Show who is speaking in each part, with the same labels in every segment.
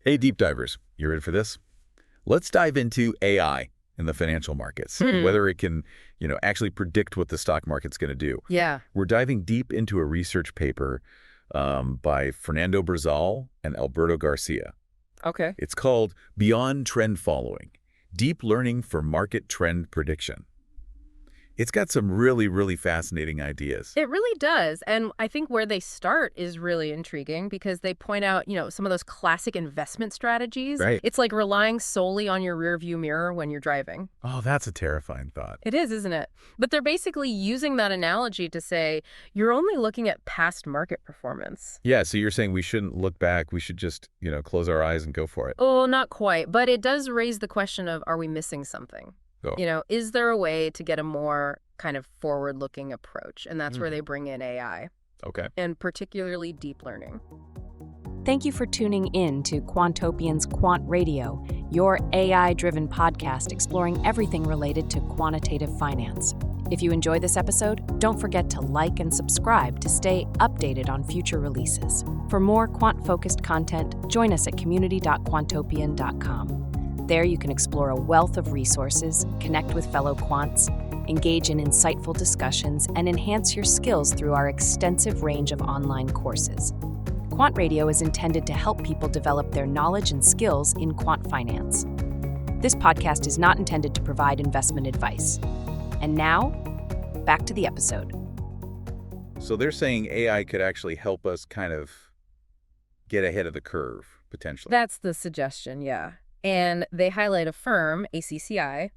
Speaker 1: Hey, deep divers, you ready for this? Let's dive into AI in the financial markets, whether it can, actually predict what the stock market's going to do.
Speaker 2: Yeah.
Speaker 1: We're diving deep into a research paper by Fernando Brazal and Alberto Garcia.
Speaker 2: Okay.
Speaker 1: It's called Beyond Trend Following, Deep Learning for Market Trend Prediction. It's got some really, really fascinating ideas.
Speaker 2: It really does. And I think where they start is really intriguing because they point out, some of those classic investment strategies.
Speaker 1: Right.
Speaker 2: It's like relying solely on your rearview mirror when you're driving.
Speaker 1: Oh, that's a terrifying thought.
Speaker 2: It is, isn't it? But they're basically using that analogy to say you're only looking at past market performance.
Speaker 1: Yeah, so you're saying we shouldn't look back. We should just, close our eyes and go for it.
Speaker 2: Oh, not quite. But it does raise the question of, are we missing something?
Speaker 1: Oh.
Speaker 2: Is there a way to get a more kind of forward-looking approach? And that's where they bring in AI.
Speaker 1: Okay.
Speaker 2: And particularly deep learning.
Speaker 3: Thank you for tuning in to Quantopian's Quant Radio, your AI-driven podcast exploring everything related to quantitative finance. If you enjoy this episode, don't forget to like and subscribe to stay updated on future releases. For more quant-focused content, join us at community.quantopian.com. There you can explore a wealth of resources, connect with fellow quants, engage in insightful discussions, and enhance your skills through our extensive range of online courses. Quant Radio is intended to help people develop their knowledge and skills in quant finance. This podcast is not intended to provide investment advice. And now, back to the episode.
Speaker 1: So they're saying AI could actually help us kind of get ahead of the curve, potentially.
Speaker 2: That's the suggestion, yeah. And they highlight a firm, ACCI,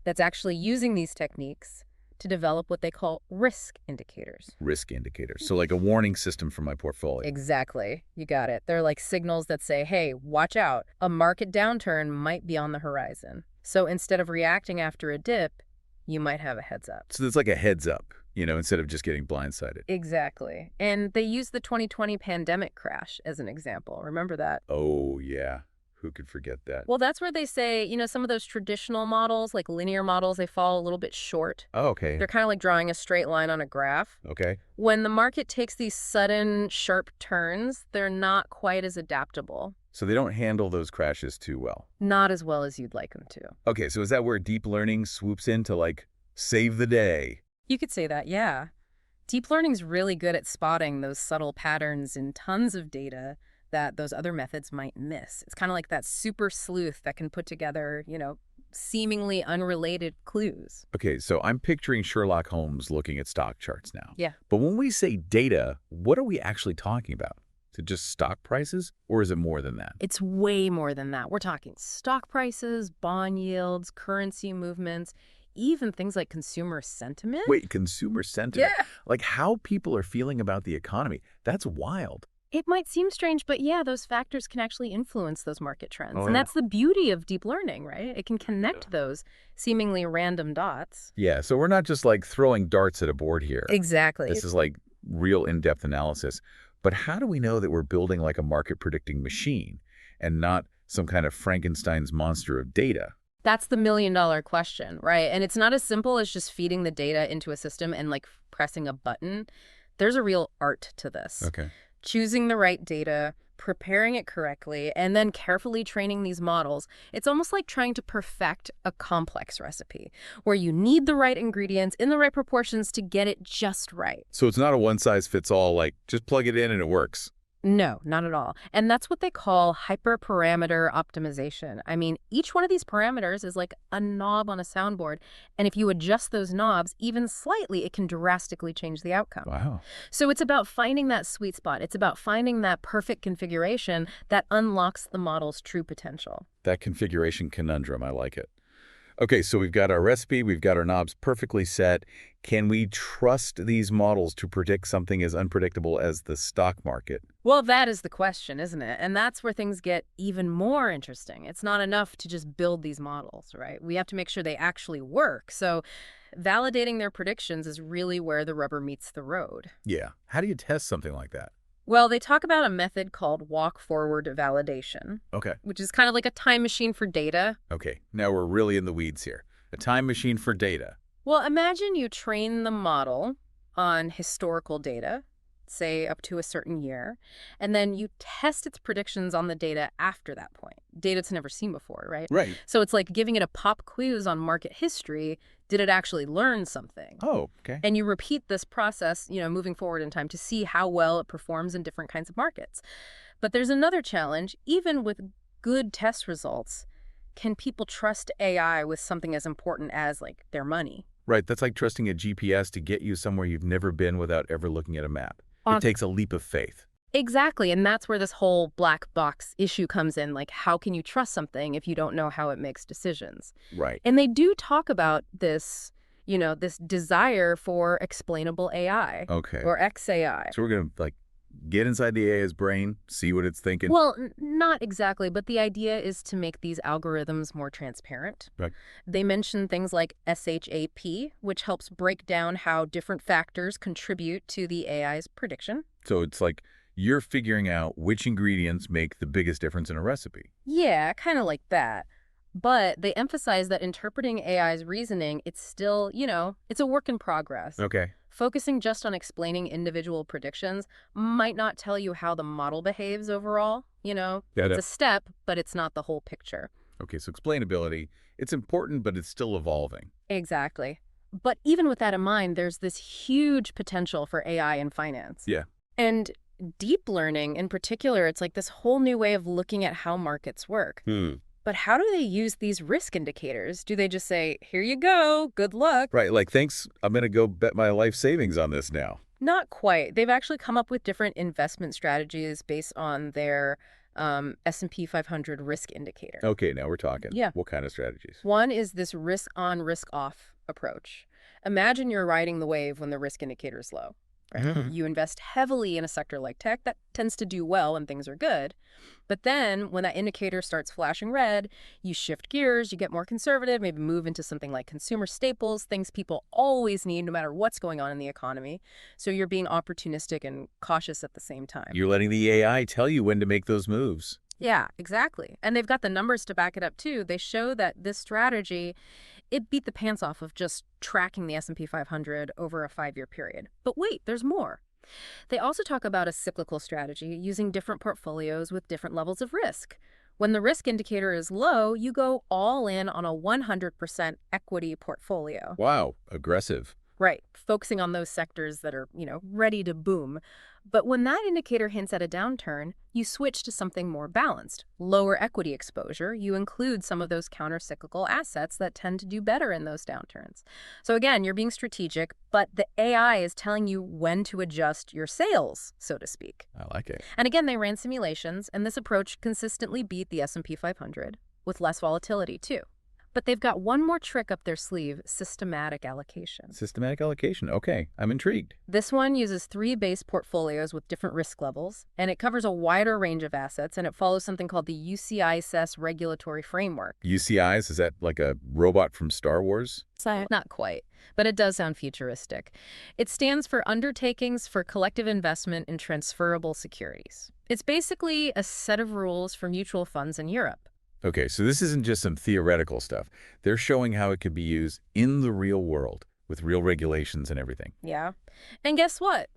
Speaker 2: that's actually using these techniques to develop what they call risk indicators.
Speaker 1: Risk indicators. So like a warning system for my portfolio.
Speaker 2: Exactly. You got it. They're like signals that say, hey, watch out. A market downturn might be on the horizon. So instead of reacting after a dip, you might have a heads up.
Speaker 1: So it's like a heads up, instead of just getting blindsided.
Speaker 2: Exactly. And they use the 2020 pandemic crash as an example. Remember that?
Speaker 1: Oh, yeah. Who could forget that?
Speaker 2: Well, that's where they say, some of those traditional models, like linear models, they fall a little bit short.
Speaker 1: Oh, okay.
Speaker 2: They're kind of like drawing a straight line on a graph.
Speaker 1: Okay.
Speaker 2: When the market takes these sudden, sharp turns, they're not quite as adaptable.
Speaker 1: So they don't handle those crashes too well.
Speaker 2: Not as well as you'd like them to.
Speaker 1: Okay, so is that where deep learning swoops in to, save the day?
Speaker 2: You could say that, yeah. Deep learning's really good at spotting those subtle patterns in tons of data that those other methods might miss. It's kind of like that super sleuth that can put together, seemingly unrelated clues.
Speaker 1: Okay, so I'm picturing Sherlock Holmes looking at stock charts now.
Speaker 2: Yeah.
Speaker 1: But when we say data, what are we actually talking about? Is it just stock prices, or is it more than that?
Speaker 2: It's way more than that. We're talking stock prices, bond yields, currency movements, even things like consumer sentiment.
Speaker 1: Wait, consumer sentiment?
Speaker 2: Yeah.
Speaker 1: Like how people are feeling about the economy. That's wild.
Speaker 2: It might seem strange, but yeah, those factors can actually influence those market trends.
Speaker 1: Oh,
Speaker 2: and
Speaker 1: yeah.
Speaker 2: that's the beauty of deep learning, right? It can connect those seemingly random dots.
Speaker 1: Yeah, so we're not just throwing darts at a board here.
Speaker 2: Exactly.
Speaker 1: This is real in-depth analysis. But how do we know that we're building a market predicting machine and not some kind of Frankenstein's monster of data?
Speaker 2: That's the million-dollar question, right? And it's not as simple as just feeding the data into a system and pressing a button. There's a real art to this.
Speaker 1: Okay.
Speaker 2: Choosing the right data, preparing it correctly, and then carefully training these models. It's almost like trying to perfect a complex recipe where you need the right ingredients in the right proportions to get it just right.
Speaker 1: So it's not a one-size-fits-all, just plug it in and it works.
Speaker 2: No, not at all. And that's what they call hyperparameter optimization. I mean, each one of these parameters is like a knob on a soundboard. And if you adjust those knobs even slightly, it can drastically change the outcome.
Speaker 1: Wow.
Speaker 2: So it's about finding that sweet spot. It's about finding that perfect configuration that unlocks the model's true potential.
Speaker 1: That configuration conundrum, I like it. Okay, so we've got our recipe, we've got our knobs perfectly set. Can we trust these models to predict something as unpredictable as the stock market?
Speaker 2: Well, that is the question, isn't it? And that's where things get even more interesting. It's not enough to just build these models, right? We have to make sure they actually work. So validating their predictions is really where the rubber meets the road.
Speaker 1: Yeah. How do you test something like that?
Speaker 2: Well, they talk about a method called walk-forward validation,
Speaker 1: Okay.
Speaker 2: which is kind of like a time machine for data.
Speaker 1: Okay, now we're really in the weeds here. A time machine for data.
Speaker 2: Well, imagine you train the model on historical data, say up to a certain year, and then you test its predictions on the data after that point. Data it's never seen before, right?
Speaker 1: Right.
Speaker 2: So it's like giving it a pop quiz on market history. Did it actually learn something?
Speaker 1: Oh, okay.
Speaker 2: And you repeat this process, moving forward in time to see how well it performs in different kinds of markets. But there's another challenge. Even with good test results, can people trust AI with something as important as, like, their money?
Speaker 1: Right, that's like trusting a GPS to get you somewhere you've never been without ever looking at a map. It takes a leap of faith.
Speaker 2: Exactly, and that's where this whole black box issue comes in. Like, how can you trust something if you don't know how it makes decisions?
Speaker 1: Right.
Speaker 2: And they do talk about this, this desire for explainable AI.
Speaker 1: Okay.
Speaker 2: Or XAI.
Speaker 1: So we're going to, get inside the AI's brain, see what it's thinking?
Speaker 2: Well, not exactly, but the idea is to make these algorithms more transparent.
Speaker 1: Right.
Speaker 2: They mention things like SHAP, which helps break down how different factors contribute to the AI's prediction.
Speaker 1: So it's like you're figuring out which ingredients make the biggest difference in a recipe.
Speaker 2: Yeah, kind of like that. But they emphasize that interpreting AI's reasoning, it's still, it's a work in progress.
Speaker 1: Okay.
Speaker 2: Focusing just on explaining individual predictions might not tell you how the model behaves overall. It's a step, but it's not the whole picture.
Speaker 1: Okay, so explainability, it's important, but it's still evolving.
Speaker 2: Exactly. But even with that in mind, there's this huge potential for AI in finance.
Speaker 1: Yeah.
Speaker 2: And deep learning in particular, it's like this whole new way of looking at how markets work. But how do they use these risk indicators? Do they just say, here you go, good luck?
Speaker 1: Right, like, thanks, I'm going to go bet my life savings on this now.
Speaker 2: Not quite. They've actually come up with different investment strategies based on their S&P 500 risk indicator.
Speaker 1: Okay, now we're talking.
Speaker 2: Yeah.
Speaker 1: What kind of strategies?
Speaker 2: One is this risk-on, risk-off approach. Imagine you're riding the wave when the risk indicator is low. Right? You invest heavily in a sector like tech, that tends to do well when things are good. But then when that indicator starts flashing red, you shift gears, you get more conservative, maybe move into something like consumer staples, things people always need no matter what's going on in the economy. So you're being opportunistic and cautious at the same time.
Speaker 1: You're letting the AI tell you when to make those moves.
Speaker 2: Yeah, exactly. And they've got the numbers to back it up too. They show that this strategy, it beat the pants off of just tracking the S&P 500 over a 5-year period. But wait, there's more. They also talk about a cyclical strategy using different portfolios with different levels of risk. When the risk indicator is low, you go all in on a 100% equity portfolio.
Speaker 1: Wow, aggressive.
Speaker 2: Right, focusing on those sectors that are, ready to boom. But when that indicator hints at a downturn, you switch to something more balanced. Lower equity exposure, you include some of those counter-cyclical assets that tend to do better in those downturns. So again, you're being strategic, but the AI is telling you when to adjust your sails, so to speak.
Speaker 1: I like it.
Speaker 2: And again, they ran simulations, and this approach consistently beat the S&P 500 with less volatility too. But they've got one more trick up their sleeve, systematic allocation.
Speaker 1: Systematic allocation. Okay, I'm intrigued.
Speaker 2: This one uses 3 base portfolios with different risk levels, and it covers a wider range of assets, and it follows something called the UCIS regulatory framework.
Speaker 1: UCIs, is that like a robot from Star Wars?
Speaker 2: Not quite, but it does sound futuristic. It stands for Undertakings for Collective Investment in Transferable Securities. It's basically a set of rules for mutual funds in Europe.
Speaker 1: Okay, so this isn't just some theoretical stuff. They're showing how it could be used in the real world with real regulations and everything.
Speaker 2: Yeah. And guess what?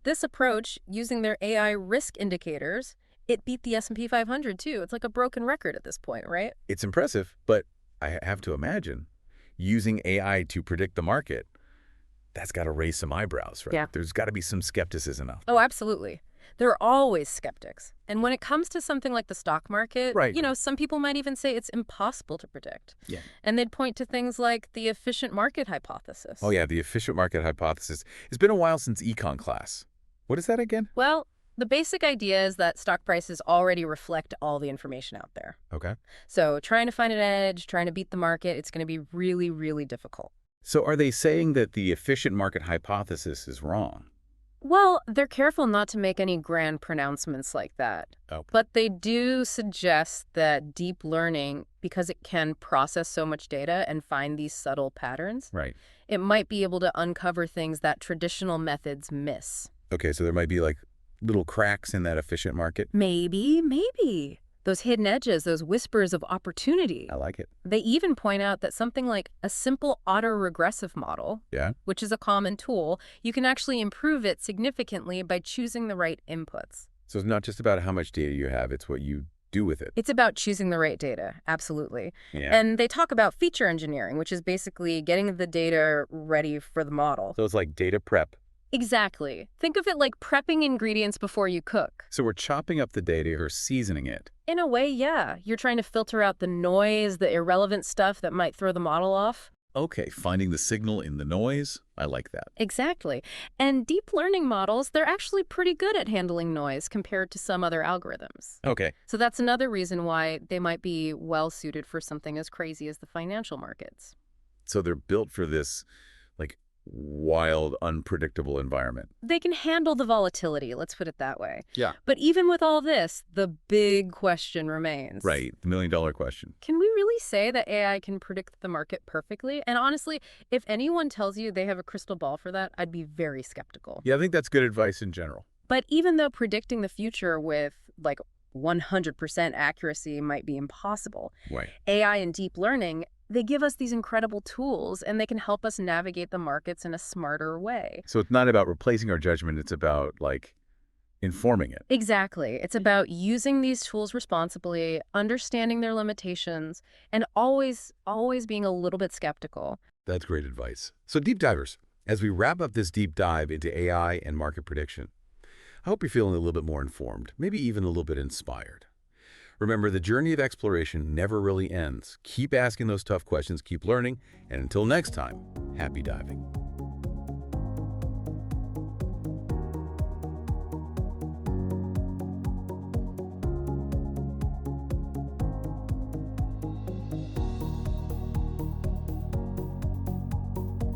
Speaker 2: This approach, using their AI risk indicators, it beat the S&P 500 too. It's like a broken record at this point, right?
Speaker 1: It's impressive, but I have to imagine using AI to predict the market, that's got to raise some eyebrows, right?
Speaker 2: Yeah.
Speaker 1: There's got to be some skepticism out there.
Speaker 2: Oh, absolutely. There are always skeptics. And when it comes to something like the stock market,
Speaker 1: Right.
Speaker 2: Some people might even say it's impossible to predict.
Speaker 1: Yeah.
Speaker 2: And they'd point to things like the efficient market hypothesis.
Speaker 1: Oh, yeah, the efficient market hypothesis. It's been a while since econ class. What is that again?
Speaker 2: Well, the basic idea is that stock prices already reflect all the information out there.
Speaker 1: Okay.
Speaker 2: So trying to find an edge, trying to beat the market, it's going to be really, really difficult.
Speaker 1: So are they saying that the efficient market hypothesis is wrong?
Speaker 2: Well, they're careful not to make any grand pronouncements like that.
Speaker 1: Oh.
Speaker 2: But they do suggest that deep learning, because it can process so much data and find these subtle patterns,
Speaker 1: Right.
Speaker 2: it might be able to uncover things that traditional methods miss.
Speaker 1: Okay, so there might be like little cracks in that efficient market.
Speaker 2: Maybe. those hidden edges, those whispers of opportunity.
Speaker 1: I like it.
Speaker 2: They even point out that something like a simple autoregressive model,
Speaker 1: Yeah?
Speaker 2: which is a common tool, you can actually improve it significantly by choosing the right inputs.
Speaker 1: So it's not just about how much data you have, it's what you do with it.
Speaker 2: It's about choosing the right data, absolutely.
Speaker 1: Yeah.
Speaker 2: And they talk about feature engineering, which is basically getting the data ready for the model.
Speaker 1: So it's like data prep.
Speaker 2: Exactly. Think of it like prepping ingredients before you cook.
Speaker 1: So we're chopping up the data or seasoning it.
Speaker 2: In a way, yeah. You're trying to filter out the noise, the irrelevant stuff that might throw the model off.
Speaker 1: Okay, finding the signal in the noise. I like that.
Speaker 2: Exactly. And deep learning models, they're actually pretty good at handling noise compared to some other algorithms.
Speaker 1: Okay.
Speaker 2: So that's another reason why they might be well suited for something as crazy as the financial markets.
Speaker 1: So they're built for this, like, wild, unpredictable environment.
Speaker 2: They can handle the volatility, let's put it that way.
Speaker 1: Yeah.
Speaker 2: But even with all this, the big question remains.
Speaker 1: Right, the million-dollar question.
Speaker 2: Can we really say that AI can predict the market perfectly? And honestly, if anyone tells you they have a crystal ball for that, I'd be very skeptical.
Speaker 1: Yeah, I think that's good advice in general.
Speaker 2: But even though predicting the future with, like, 100% accuracy might be impossible,
Speaker 1: Right.
Speaker 2: AI and deep learning, they give us these incredible tools, and they can help us navigate the markets in a smarter way.
Speaker 1: So it's not about replacing our judgment, it's about, like, informing it.
Speaker 2: Exactly. It's about using these tools responsibly, understanding their limitations, and always being a little bit skeptical.
Speaker 1: That's great advice. So deep divers, as we wrap up this deep dive into AI and market prediction, I hope you're feeling a little bit more informed, maybe even a little bit inspired. Remember, the journey of exploration never really ends. Keep asking those tough questions, keep learning, and until next time, happy diving.